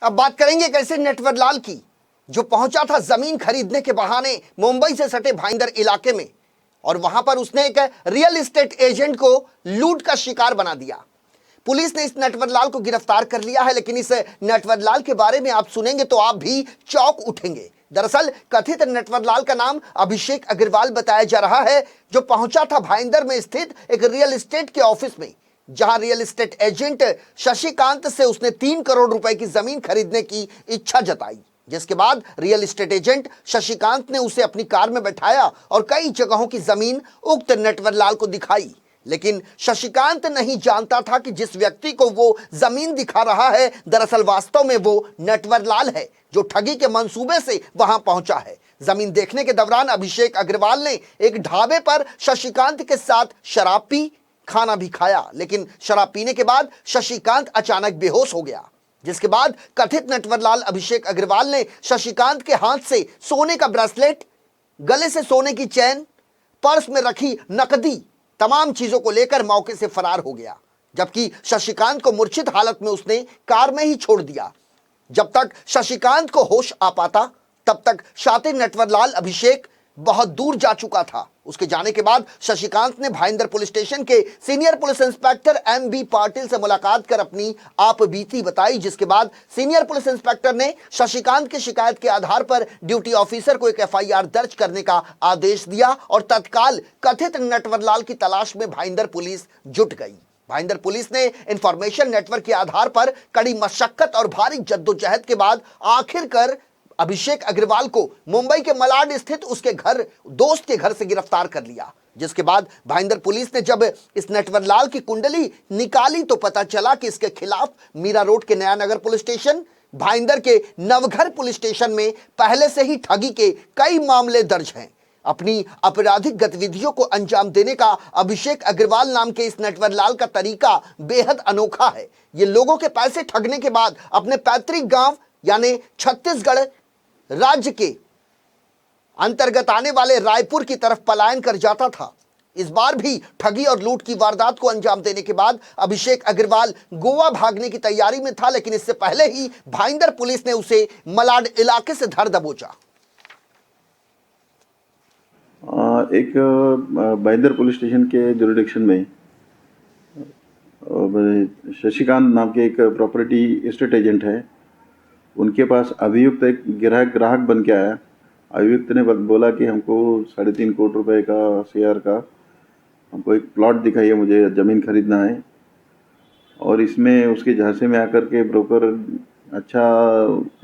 अब बात करेंगे एक ऐसे नटवरलाल की जो पहुंचा था जमीन खरीदने के बहाने मुंबई से सटे भाईंदर इलाके में, और वहां पर उसने एक रियल एस्टेट एजेंट को लूट का शिकार बना दिया। पुलिस ने इस नटवरलाल को गिरफ्तार कर लिया है, लेकिन इस नटवरलाल के बारे में आप सुनेंगे तो आप भी चौंक उठेंगे। दरअसल कथित नटवरलाल का नाम अभिषेक अग्रवाल बताया जा रहा है, जो पहुंचा था भाईंदर में स्थित एक रियल एस्टेट के ऑफिस में, जहां रियल एस्टेट एजेंट शशिकांत से उसने 3 करोड़ रुपए की जमीन खरीदने की इच्छा जताई। जिसके बाद रियल एस्टेट एजेंट शशिकांत ने उसे अपनी कार में बैठाया और कई जगहों की जमीन उक्त नटवरलाल को दिखाई। लेकिन शशिकांत नहीं जानता था कि जिस व्यक्ति को वो जमीन दिखा रहा है, दरअसल वास्तव में वो नटवरलाल है, जो ठगी के मंसूबे से वहां पहुंचा है। जमीन देखने के दौरान अभिषेक अग्रवाल ने एक ढाबे पर शशिकांत के साथ शराब पी, खाना भी खाया, लेकिन शराब पीने के बाद शशिकांत अचानक बेहोश हो गया। जिसके बाद कथित नटवरलाल अभिषेक अग्रवाल ने शशिकांत के हाथ से सोने का ब्रेसलेट, गले से सोने की चैन, पर्स में रखी नकदी, तमाम चीजों को लेकर मौके से फरार हो गया। जबकि शशिकांत को मूर्छित हालत में उसने कार में ही छोड़ दिया। जब तक शशिकांत को होश आ पाता, तब तक शातिर नटवरलाल अभिषेक बहुत दूर जा चुका था। उसके जाने के बाद शशिकांत ने भाईंदर पुलिस स्टेशन के senior police inspector MB. Patil से मुलाकात कर अपनी आप बीती बताई, जिसके बाद सीनियर पुलिस इंस्पेक्टर ने शशिकांत की शिकायत के आधार पर ड्यूटी ऑफिसर को एक एफआईआर दर्ज करने का आदेश दिया और तत्काल कथित नटवरलाल की तलाश में भाईंदर पुलिस जुट गई। भाईंदर पुलिस ने इंफॉर्मेशन नेटवर्क के आधार पर कड़ी मशक्कत और भारी जद्दोजहद के बाद आखिरकार अभिषेक अग्रवाल को मुंबई के मलाड स्थित उसके घर दोस्त के घर से गिरफ्तार कर लिया। जिसके बाद भाईंदर पुलिस ने जब इस नटवरलाल की कुंडली निकाली तो पता चला कि इसके खिलाफ मीरा रोड के नया नगर पुलिस स्टेशन, भाईंदर के नवघर पुलिस स्टेशन में पहले से ही ठगी के कई मामले दर्ज हैं। अपनी आपराधिक गतिविधियों को अंजाम देने का अभिषेक अग्रवाल नाम के इस नटवरलाल का तरीका बेहद अनोखा है। ये लोगों के पैसे ठगने के बाद अपने पैतृक गांव यानी छत्तीसगढ़ राज्य के अंतर्गत आने वाले रायपुर की तरफ पलायन कर जाता था। इस बार भी ठगी और लूट की वारदात को अंजाम देने के बाद अभिषेक अग्रवाल गोवा भागने की तैयारी में था, लेकिन इससे पहले ही भाईंदर पुलिस ने उसे मलाड इलाके से धर दबोचा। एक भाईंदर पुलिस स्टेशन के जुरिडिक्शन में शशिकांत नाम के एक प्रॉपर्टी एस्टेट एजेंट है। उनके पास अभियुक्त एक ग्राहक बन के आया। अभियुक्त ने बोला कि हमको 3.5 करोड़ रुपए का शेयर का हमको एक प्लॉट दिखाइए, मुझे ज़मीन खरीदना है। और इसमें उसके झांसे में आकर के ब्रोकर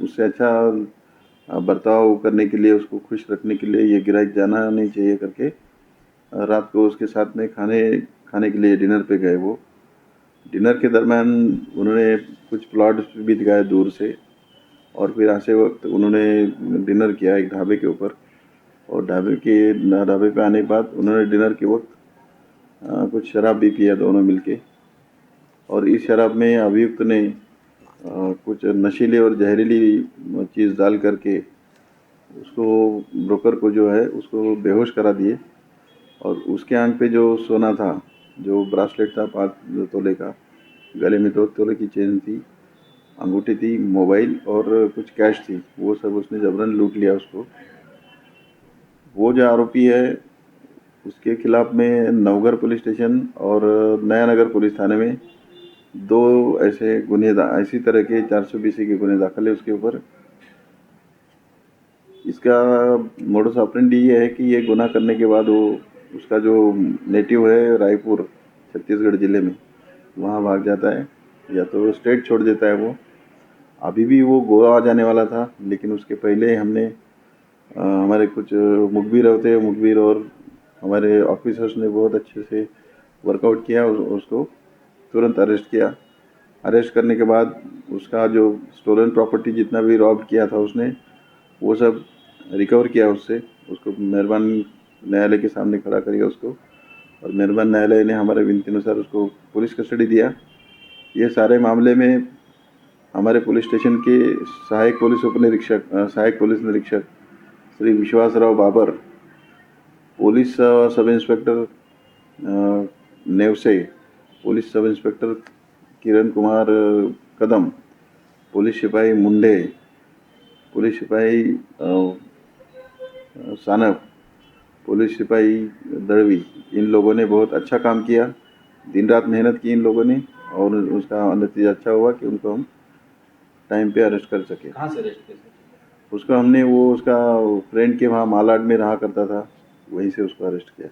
उससे अच्छा बर्ताव करने के लिए, उसको खुश रखने के लिए, ये ग्राहक जाना नहीं चाहिए करके रात को उसके साथ में खाने के लिए डिनर पे गए। वो डिनर के दरमियान उन्होंने कुछ प्लॉट भी दिखाए दूर से, और फिर आते वक्त उन्होंने डिनर किया एक ढाबे के ऊपर। और ढाबे पे आने के बाद उन्होंने डिनर के वक्त कुछ शराब भी पिया दोनों मिलके। और इस शराब में अभियुक्त ने कुछ नशीली और जहरीली चीज़ डाल करके उसको ब्रोकर को जो है उसको बेहोश करा दिए। और उसके आंख पे जो सोना था, जो ब्रासलेट था 5 तोले का, गले में 2 तोले की चेन थी, अंगूठी थी, मोबाइल और कुछ कैश थी, वो सब उसने जबरन लूट लिया उसको। वो जो आरोपी है उसके खिलाफ में नवघर पुलिस स्टेशन और नया नगर पुलिस थाने में 2 ऐसे इसी तरह के 420 के गुने दाखिल है उसके ऊपर। इसका मोडस ऑपरेंडी ये है कि ये गुनाह करने के बाद वो उसका जो नेटिव है रायपुर छत्तीसगढ़ ज़िले में, वहाँ भाग जाता है या तो स्टेट छोड़ देता है। वो अभी भी वो गोवा जाने वाला था, लेकिन उसके पहले हमने हमारे कुछ मुखबिर होते हैं, मुखबिर और हमारे ऑफिसर्स ने बहुत अच्छे से वर्कआउट किया, उसको तुरंत अरेस्ट किया। अरेस्ट करने के बाद उसका जो स्टोलन प्रॉपर्टी जितना भी रॉब किया था उसने, वो सब रिकवर किया उसको मेहरबान न्यायालय के सामने खड़ा करिए उसको। और मेहरबान न्यायालय ने हमारे विनती अनुसार उसको पुलिस कस्टडी दिया। ये सारे मामले में हमारे पुलिस स्टेशन के सहायक पुलिस निरीक्षक Shri Vishwasrao Babar, police sub inspector Navse, police sub inspector Kiran Kumar Kadam police सिपाही मुंडे, पुलिस सिपाही सानप, पुलिस सिपाही दड़वी, इन लोगों ने बहुत अच्छा काम किया। दिन रात मेहनत की इन लोगों ने और उसका नतीजा अच्छा हुआ कि उनको हम टाइम पे अरेस्ट कर सके। कहाँ से अरेस्ट किया सर? उसका हमने वो उसका फ्रेंड के वहाँ मालाड में रहा करता था, वहीं से उसको अरेस्ट किया।